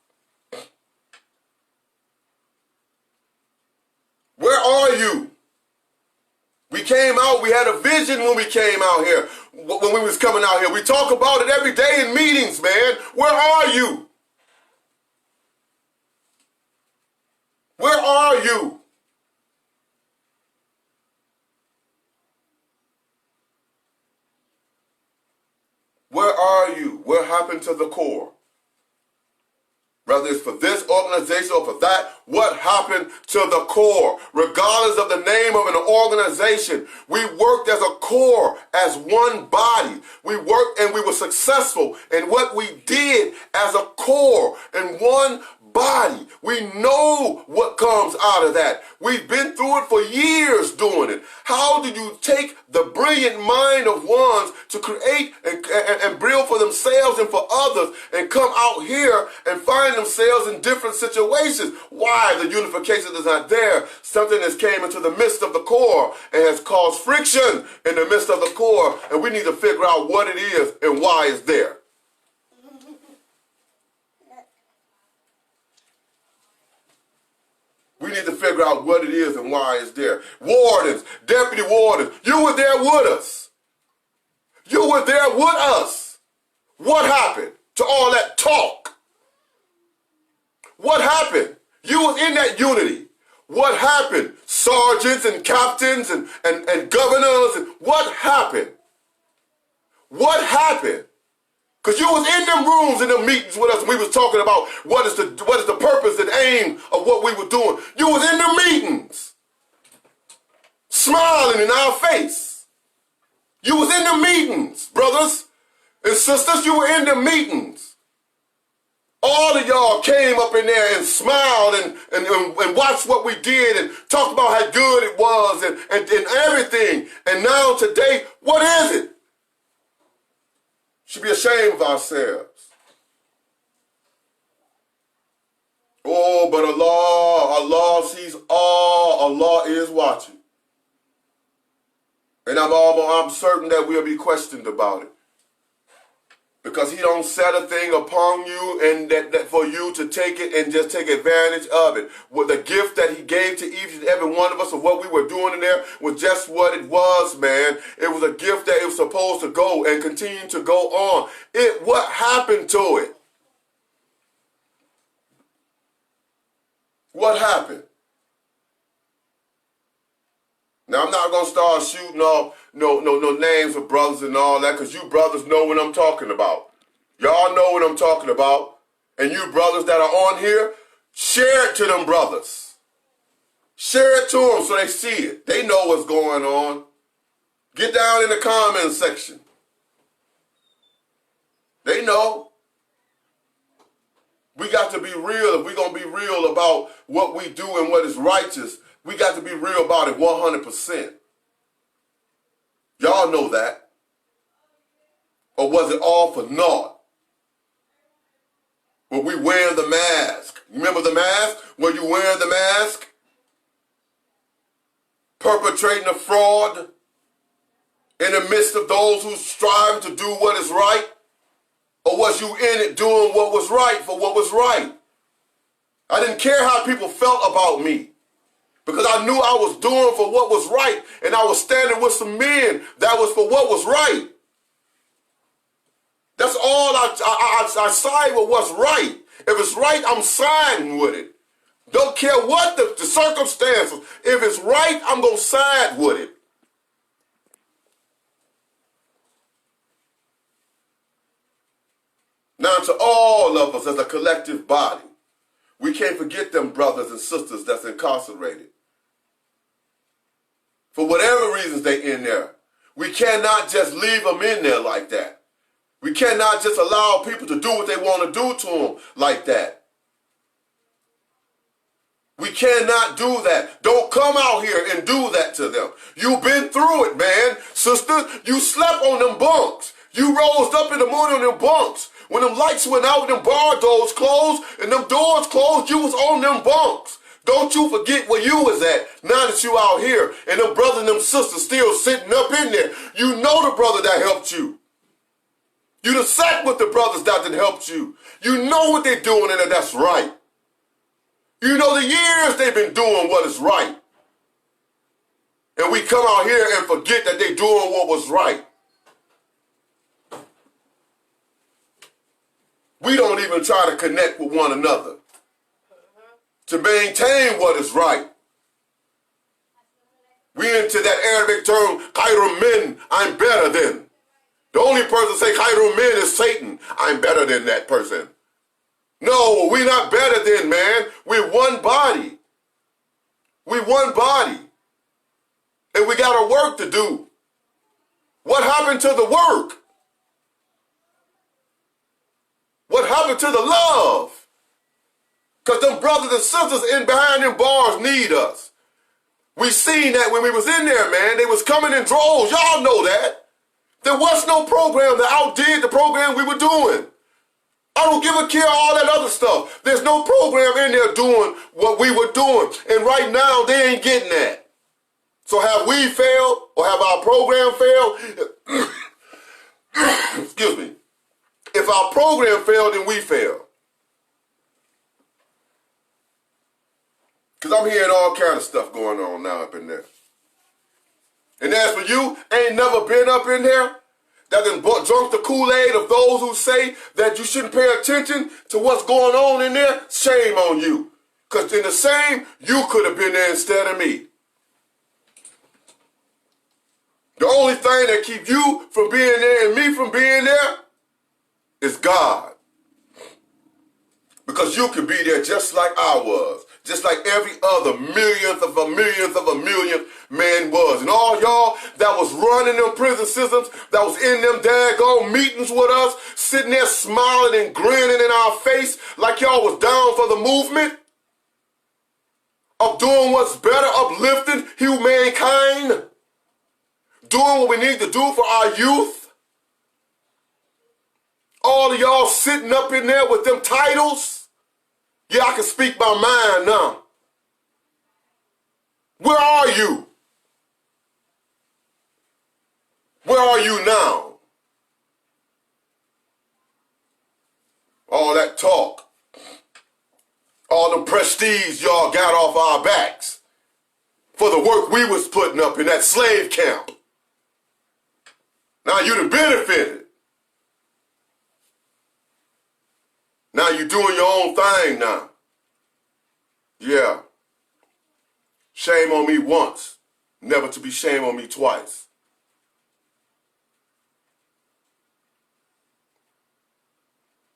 Where are you? We came out, we had a vision when we came out here, when we was coming out here. We talk about it every day in meetings, man. Where are you? Where are you? Where are you? What happened to the core? Whether it's for this organization or for that, what happened to the core? Regardless of the name of an organization, we worked as a core, as one body. We worked and we were successful in what we did as a core in one body. We know what comes out of that. We've been through it for years doing it. How do you take the brilliant mind of ones to create and build for themselves and for others and come out here and find themselves in different situations? Why? The unification is not there. Something has came into the midst of the core and has caused friction in the midst of the core, and we need to figure out what it is and why it's there. We need to figure out what it is and why it's there. Wardens, deputy wardens, you were there with us. You were there with us. What happened to all that talk? What happened? You was in that unity. What happened? Sergeants and captains and governors, and what happened? What happened? Because you was in them rooms, in them meetings with us, and we was talking about what is the purpose and aim of what we were doing. You was in the meetings, smiling in our face. You was in the meetings, brothers and sisters, you were in the meetings. All of y'all came up in there and smiled and watched what we did and talked about how good it was and everything. And now today, what is it? Should be ashamed of ourselves. Oh, but Allah sees all. Allah is watching. And I'm certain that we'll be questioned about it. Because he don't set a thing upon you and that for you to take it and just take advantage of it. With the gift that he gave to each and every one of us of what we were doing in there was just what it was, man. It was a gift that it was supposed to go and continue to go on. What happened to it? What happened? Now, I'm not going to start shooting off no names of brothers and all that, because you brothers know what I'm talking about. Y'all know what I'm talking about. And you brothers that are on here, share it to them brothers. Share it to them so they see it. They know what's going on. Get down in the comment section. They know. We got to be real. If we're going to be real about what we do and what is righteous, we got to be real about it 100%. Y'all know that. Or was it all for naught? When we wear the mask. You remember the mask? When you wear the mask? Perpetrating a fraud in the midst of those who strive to do what is right? Or was you in it doing what was right for what was right? I didn't care how people felt about me. Because I knew I was doing for what was right, and I was standing with some men that was for what was right. That's all I side with what's right. If it's right, I'm siding with it. Don't care what the circumstances. If it's right, I'm going to side with it. Now, to all of us as a collective body, we can't forget them brothers and sisters that's incarcerated. For whatever reasons they in there. We cannot just leave them in there like that. We cannot just allow people to do what they want to do to them like that. We cannot do that. Don't come out here and do that to them. You've been through it, man. Sister, you slept on them bunks. You rose up in the morning on them bunks. When them lights went out, them bar doors closed, and them doors closed, you was on them bunks. Don't you forget where you was at now that you out here, and them brothers and them sisters still sitting up in there. You know the brother that helped you. You done sat with the brothers that done helped you. You know what they're doing and that's right. You know the years they've been doing what is right. And we come out here and forget that they're doing what was right. We don't even try to connect with one another to maintain what is right. We into that Arabic term, Khairul min, I'm better than. The only person say Khairul min is Satan. I'm better than that person. No, we're not better than, man. We're one body. We're one body. And we got a work to do. What happened to the work? What happened to the love? Because them brothers and sisters in behind them bars need us. We seen that when we was in there, man. They was coming in droves. Y'all know that. There was no program that outdid the program we were doing. I don't give a care all that other stuff. There's no program in there doing what we were doing. And right now, they ain't getting that. So have we failed or have our program failed? Excuse me. If our program failed, then we failed. Because I'm hearing all kind of stuff going on now up in there. And as for you, ain't never been up in there, that done drunk the Kool-Aid of those who say that you shouldn't pay attention to what's going on in there, shame on you. Because in the same, you could have been there instead of me. The only thing that keeps you from being there and me from being there is God. Because you can be there just like I was. Just like every other millionth of a millionth man was. And all y'all that was running them prison systems, that was in them daggone meetings with us, sitting there smiling and grinning in our face like y'all was down for the movement of doing what's better, uplifting humankind, doing what we need to do for our youth. All of y'all sitting up in there with them titles. Yeah, I can speak my mind now. Where are you? Where are you now? All that talk, all the prestige y'all got off our backs for the work we was putting up in that slave camp. Now you done benefited. Now you're doing your own thing now. Yeah. Shame on me once, never to be shame on me twice.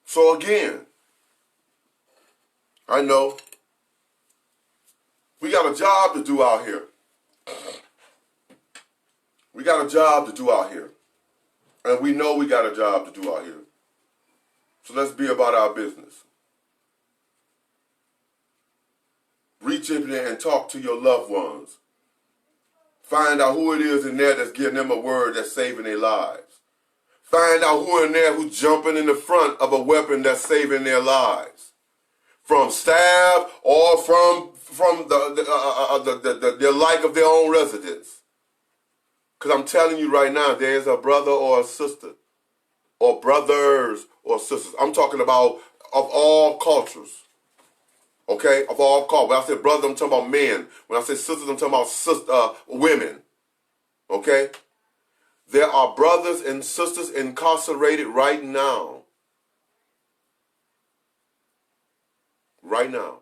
So again, I know we got a job to do out here. We got a job to do out here. And we know we got a job to do out here. So let's be about our business. Reach in there and talk to your loved ones. Find out who it is in there that's giving them a word that's saving their lives. Find out who in there who's jumping in the front of a weapon that's saving their lives. From stab or from the like of their own residence. Because I'm telling you right now, there's a brother or a sister, or brothers or sisters. I'm talking about of all cultures. Okay? Of all cultures. When I say brother, I'm talking about men. When I say sisters, I'm talking about women. Okay? There are brothers and sisters incarcerated right now. Right now.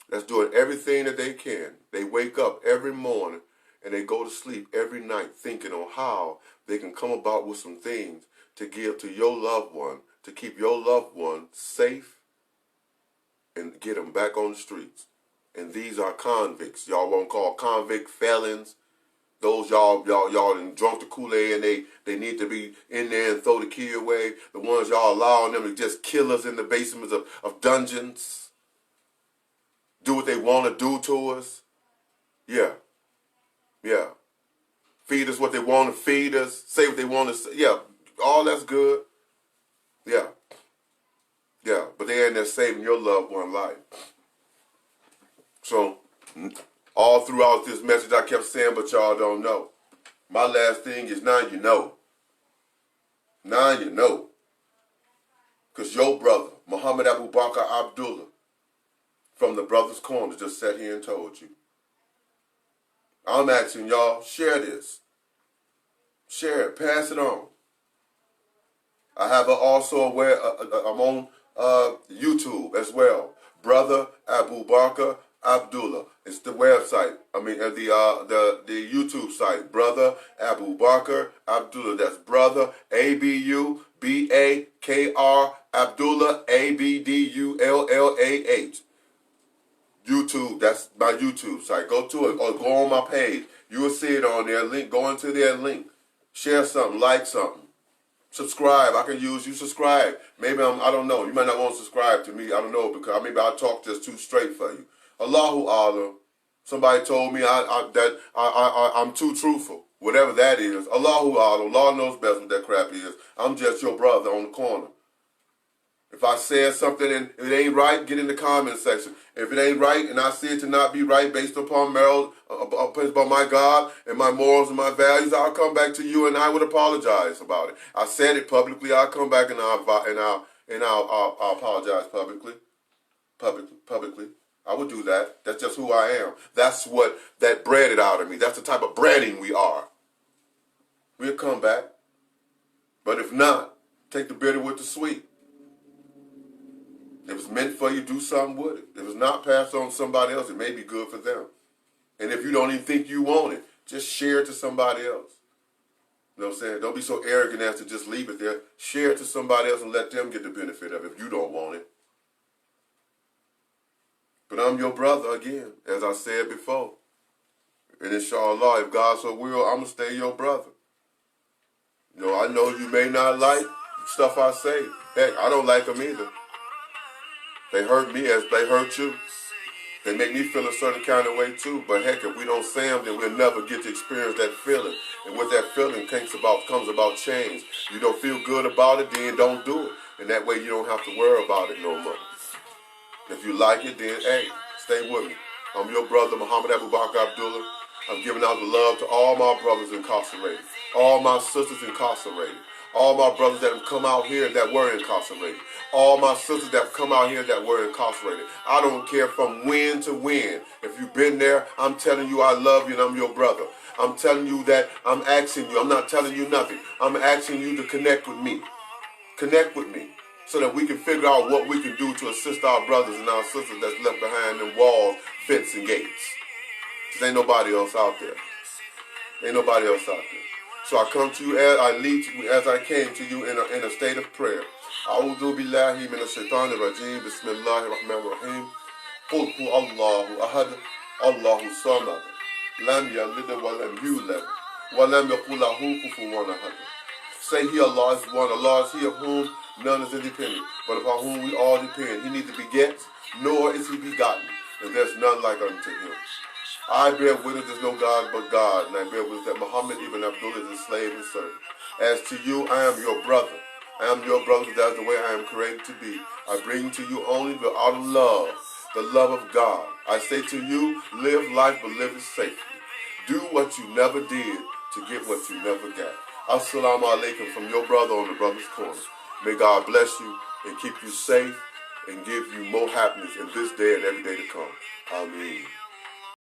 That's doing everything that they can. They wake up every morning and they go to sleep every night thinking on how they can come about with some things to give to your loved one, to keep your loved one safe and get them back on the streets. And these are convicts. Y'all won't call convict felons. Those y'all done drunk the Kool-Aid and they need to be in there and throw the key away. The ones y'all allowing them to just kill us in the basements of dungeons. Do what they want to do to us. Yeah. Yeah. Feed us what they want to feed us. Say what they want to say. Yeah. All that's good. Yeah. Yeah. But they ain't there saving your loved one life. So, all throughout this message I kept saying, but y'all don't know. My last thing is now you know. Now you know. Because your brother, Muhammad Abu Bakr Abdullah, from the Brrothers Corner, just sat here and told you. I'm asking y'all, share this. Share it. Pass it on. I have also I'm on YouTube as well. Brother Abu Bakr Abdullah. It's the website. I mean, the YouTube site. Brother Abu Bakr Abdullah. That's Brother Abubakr Abdullah Abdullah. YouTube. That's my YouTube site. Go to it or go on my page. You will see it on there. Link. Go into their link. Share something. Like something. Subscribe. I can use you. Subscribe. Maybe I don't know. You might not want to subscribe to me. I don't know because maybe I talk just too straight for you. Allahu Alam. Somebody told me I'm too truthful. Whatever that is. Allahu Alam. Allah knows best what that crap is. I'm just your brother on the corner. If I said something and it ain't right, get in the comment section. If it ain't right and I see it to not be right based upon upon my God and my morals and my values, I'll come back to you and I would apologize about it. I said it publicly. I'll come back and I'll apologize publicly. Publicly. I would do that. That's just who I am. That's what that bred it out of me. That's the type of breeding we are. We'll come back. But if not, take the bitter with the sweet. If it's meant for you, do something with it. If it's not, pass on to somebody else. It may be good for them. And if you don't even think you want it, just share it to somebody else. You know what I'm saying? Don't be so arrogant as to just leave it there. Share it to somebody else and let them get the benefit of it if you don't want it. But I'm your brother again, as I said before. And inshallah, if God so will, I'm going to stay your brother. You know, I know you may not like stuff I say. Heck, I don't like them either. They hurt me as they hurt you. They make me feel a certain kind of way too. But heck, if we don't say them, then we'll never get to experience that feeling. And what that feeling comes about change. You don't feel good about it, then don't do it. And that way you don't have to worry about it no more. If you like it, then hey, stay with me. I'm your brother, Muhammad Abu Bakr Abdullah. I'm giving out the love to all my brothers incarcerated. All my sisters incarcerated. All my brothers that have come out here that were incarcerated. All my sisters that have come out here that were incarcerated. I don't care from when to when. If you've been there, I'm telling you I love you and I'm your brother. I'm telling you that I'm asking you. I'm not telling you nothing. I'm asking you to connect with me. Connect with me so that we can figure out what we can do to assist our brothers and our sisters that's left behind in walls, fence, and gates. Because ain't nobody else out there. Ain't nobody else out there. So I come to you as I came to you in a state of prayer. A'udhu billahi minash shaitanir rajim. Bismillahir rahmanir rahim. Qul hu Allahu ahad. Allahu samad. Lam yalid wa lam yulad. Wa lam yakul lahu kufuwan ahad. Say he Allah is one. Allah is he of whom none is independent, but upon whom we all depend. He neither begets, nor is he begotten, and there's none like unto him. I bear witness there's no God but God, and I bear witness that Muhammad ibn Abdullah is a slave and servant. As to you, I am your brother. I am your brother because that's the way I am created to be. I bring to you only the out of love, the love of God. I say to you, live life but live it safely. Do what you never did to get what you never got. Assalamu alaikum from your brother on the Brrothers Corner. May God bless you and keep you safe and give you more happiness in this day and every day to come. Ameen.